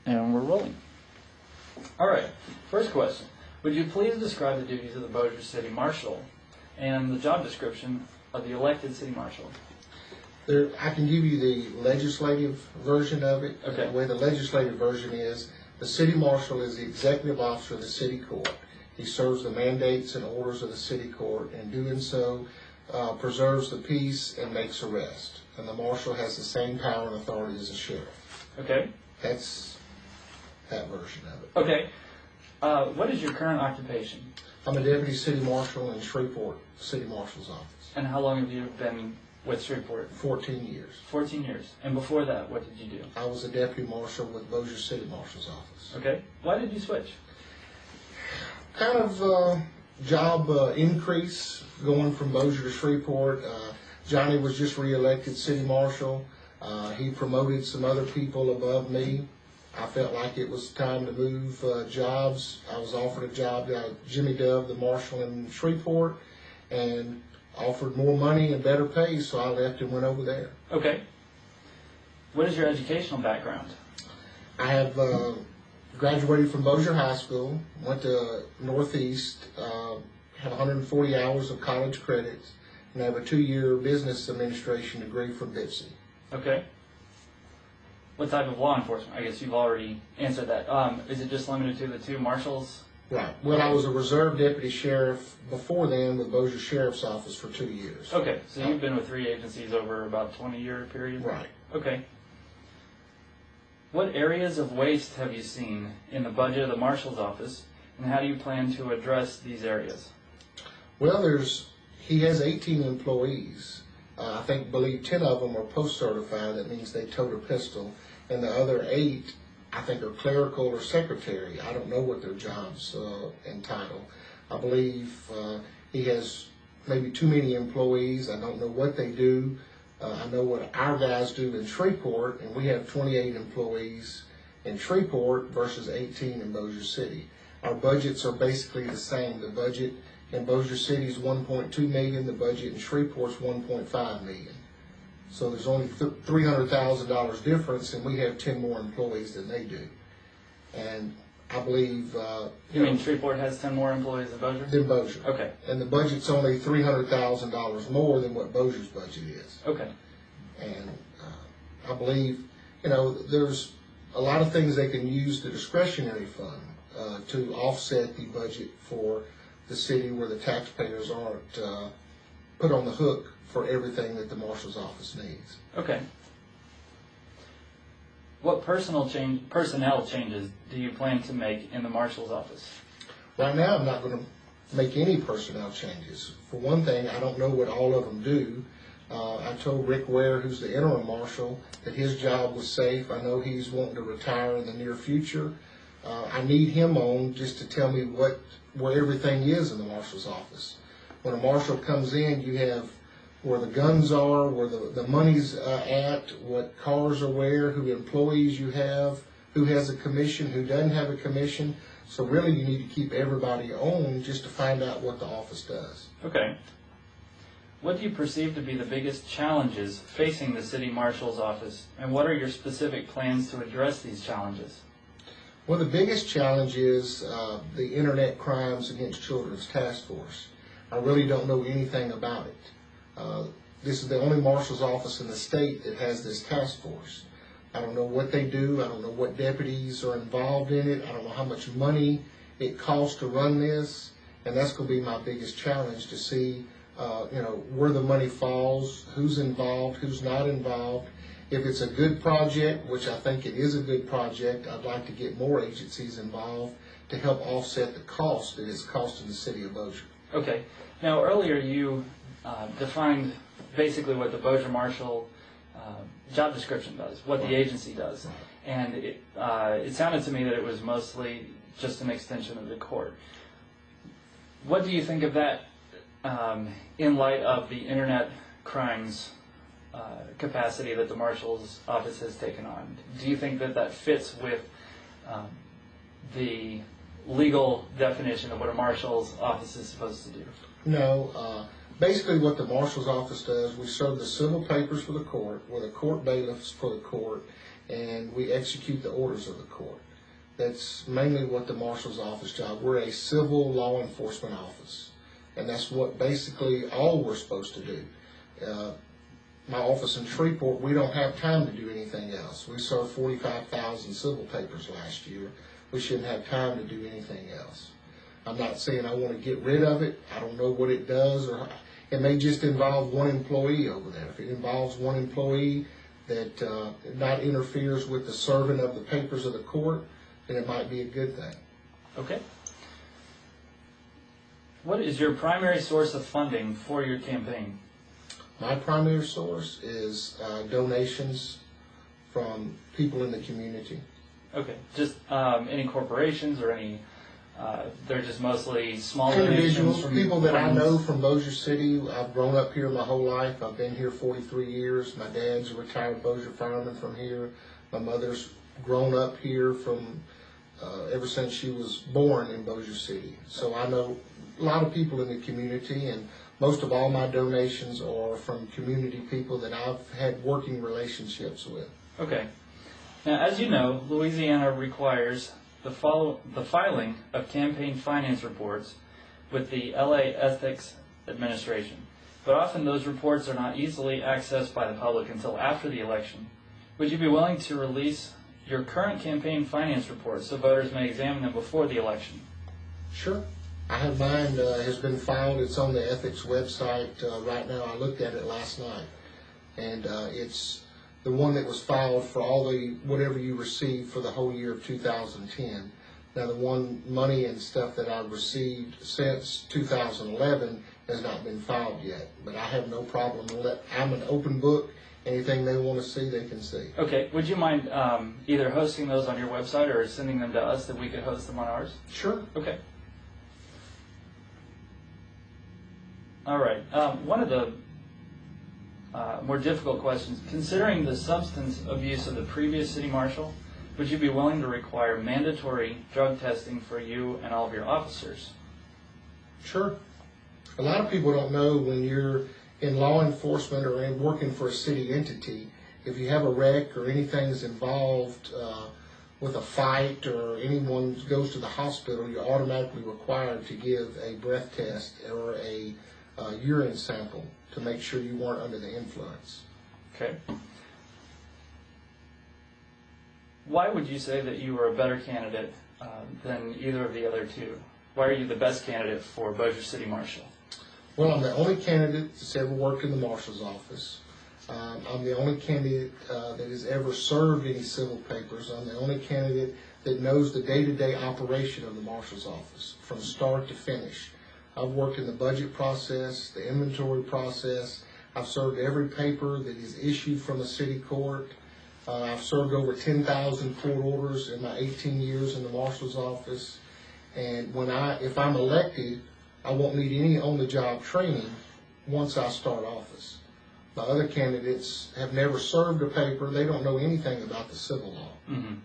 And we're rolling. All right, first question. Would you please describe the duties of the Bossier City Marshal and the job description of the elected City Marshal? I can give you the legislative version of it. Okay. The way the legislative version is, the City Marshal is the executive officer of the City Court. He serves the mandates and orders of the City Court, and doing so preserves the peace and makes arrest. And the Marshal has the same power and authority as a sheriff. Okay. That's that version of it. Okay. What is your current occupation? I'm a Deputy City Marshal in Shreveport City Marshal's office. And how long have you been with Shreveport? 14 years. 14 years. And before that, what did you do? I was a Deputy Marshal with Bossier City Marshal's office. Okay. Why did you switch? Kind of job increase going from Bossier to Shreveport. Johnny was just re-elected City Marshal. He promoted some other people above me. I felt like it was time to move jobs. I was offered a job by Jimmy Dove, the Marshal in Shreveport, and offered more money and better pay, so I left and went over there. Okay. What is your educational background? I have graduated from Bossier High School, went to Northeast, have 140 hours of college credits, and I have a 2-year business administration degree from BIPSI. Okay. What type of law enforcement? I guess you've already answered that. Is it just limited to the 2 marshals? Right. Well, I was a reserve deputy sheriff before then with Bossier Sheriff's Office for 2 years. Okay, so you've been with 3 agencies over about a 20-year period? Right. Okay. What areas of waste have you seen in the budget of the Marshal's office, and how do you plan to address these areas? Well, he has 18 employees. I believe 10 of them are post-certified. That means they tote a pistol. And the other 8, I think, are clerical or secretary. I don't know what their jobs entitle. I believe he has maybe too many employees. I don't know what they do. I know what our guys do in Shreveport, and we have 28 employees in Shreveport versus 18 in Bossier City. Our budgets are basically the same. The budget in Bossier City is $1.2 million. The budget in Shreveport is $1.5 million. So there's only $300,000 difference, and we have 10 more employees than they do. And I believe... you mean Shreveport has 10 more employees than Bossier? Than Bossier. Okay. And the budget's only $300,000 more than what Bossier's budget is. Okay. And I believe, there's a lot of things they can use the discretionary fund to offset the budget for the city where the taxpayers aren't put on the hook for everything that the Marshal's office needs. Okay. What personnel changes do you plan to make in the Marshal's office? Right now, I'm not going to make any personnel changes. For one thing, I don't know what all of them do. I told Rick Ware, who's the interim marshal, that his job was safe. I know he's wanting to retire in the near future. I need him on just to tell me where everything is in the marshal's office. When a marshal comes in, you have where the guns are, where the money's at, what cars are where, who employees you have, who has a commission, who doesn't have a commission. So really you need to keep everybody on just to find out what the office does. Okay. What do you perceive to be the biggest challenges facing the City Marshal's office, and what are your specific plans to address these challenges? Well, the biggest challenge is the Internet Crimes Against Children's Task Force. I really don't know anything about it. This is the only marshal's office in the state that has this task force. I don't know what they do. I don't know what deputies are involved in it. I don't know how much money it costs to run this. And that's going to be my biggest challenge, to see where the money falls, who's involved, who's not involved. If it's a good project, which I think it is a good project, I'd like to get more agencies involved to help offset the cost that it's costing the city of Bossier. Okay. Now, earlier you defined basically what the Bossier Marshal job description does, what the agency does. And it sounded to me that it was mostly just an extension of the court. What do you think of that in light of the internet crimes capacity that the Marshal's office has taken on? Do you think that that fits with the legal definition of what a Marshal's office is supposed to do? No. Basically what the Marshal's office does, we serve the civil papers for the court, we're the court bailiffs for the court, and we execute the orders of the court. That's mainly what the marshal's office job. We're a civil law enforcement office, and that's what basically all we're supposed to do. My office in Shreveport, we don't have time to do anything else. We served 45,000 civil papers last year. We shouldn't have time to do anything else. I'm not saying I want to get rid of it. I don't know what it does, or it may just involve one employee over there. If it involves one employee that not interferes with the serving of the papers of the court, then it might be a good thing. Okay. What is your primary source of funding for your campaign? My primary source is donations from people in the community. Okay. Just any corporations or any, they're just mostly small individuals, from people that I friends. know from Bossier City. I've grown up here my whole life. I've been here 43 years. My dad's a retired Bossier fireman from here. My mother's grown up here from ever since she was born in Bossier City. So I know a lot of people in the community, and most of all my donations are from community people that I've had working relationships with. Okay. Now, as you know, Louisiana requires the filing of campaign finance reports with the LA Ethics Administration, but often those reports are not easily accessed by the public until after the election. Would you be willing to release your current campaign finance reports so voters may examine them before the election? Sure. I have mine, has been filed. It's on the ethics website right now. I looked at it last night, and it's the one that was filed for all the whatever you received for the whole year of 2010. Now, the one money and stuff that I've received since 2011 has not been filed yet, but I have no problem with it. I'm an open book. Anything they want to see, they can see. Okay. Would you mind either hosting those on your website or sending them to us that we could host them on ours? Sure. Okay. All right. One of the more difficult questions, considering the substance abuse of the previous city marshal, would you be willing to require mandatory drug testing for you and all of your officers? Sure. A lot of people don't know when you're in law enforcement or in working for a city entity, if you have a wreck or anything is involved with a fight or anyone goes to the hospital, you're automatically required to give a breath test or a urine sample to make sure you weren't under the influence. Okay. Why would you say that you were a better candidate than either of the other two? Why are you the best candidate for Bossier City Marshal? Well, I'm the only candidate that's ever worked in the marshal's office. I'm the only candidate that has ever served any civil papers. I'm the only candidate that knows the day-to-day operation of the marshal's office from start to finish. I've worked in the budget process, the inventory process. I've served every paper that is issued from a city court. I've served over 10,000 court orders in my 18 years in the marshal's office. And if I'm elected, I won't need any on-the-job training once I start office. My other candidates have never served a paper. They don't know anything about the civil law. Mm-hmm.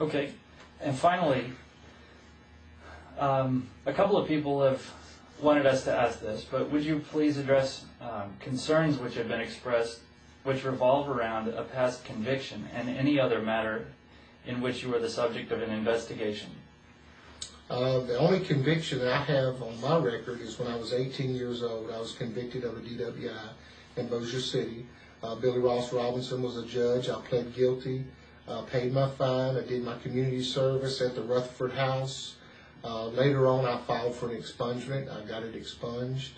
Okay. And finally, a couple of people have wanted us to ask this, but would you please address concerns which have been expressed which revolve around a past conviction and any other matter in which you were the subject of an investigation? The only conviction that I have on my record is when I was 18 years old. I was convicted of a DWI in Bossier City. Billy Ross Robinson was a judge. I pled guilty, paid my fine. I did my community service at the Rutherford House. Later on, I filed for an expungement. I got it expunged.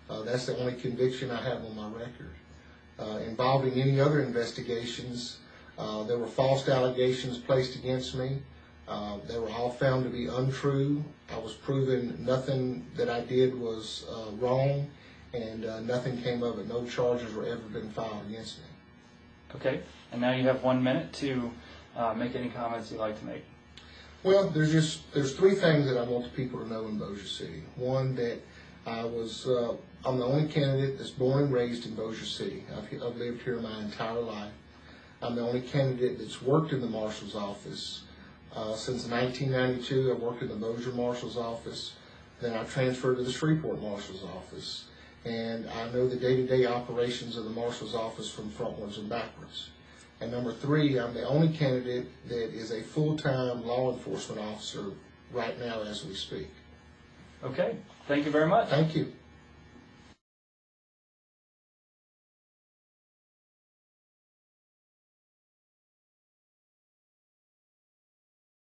That's the only conviction I have on my record. Involving any other investigations, there were false allegations placed against me. They were all found to be untrue. I was proven nothing that I did was wrong, and nothing came of it. No charges were ever been filed against me. Okay, and now you have 1 minute to make any comments you'd like to make. Well, there's three things that I want the people to know in Bossier City. One, that I'm the only candidate that's born and raised in Bossier City. I've lived here my entire life. I'm the only candidate that's worked in the marshal's office. Since 1992, I've worked in the Bossier Marshal's office. Then I transferred to the Shreveport Marshal's office. And I know the day-to-day operations of the Marshal's office from frontwards and backwards. And number 3, I'm the only candidate that is a full-time law enforcement officer right now as we speak. Okay, thank you very much. Thank you.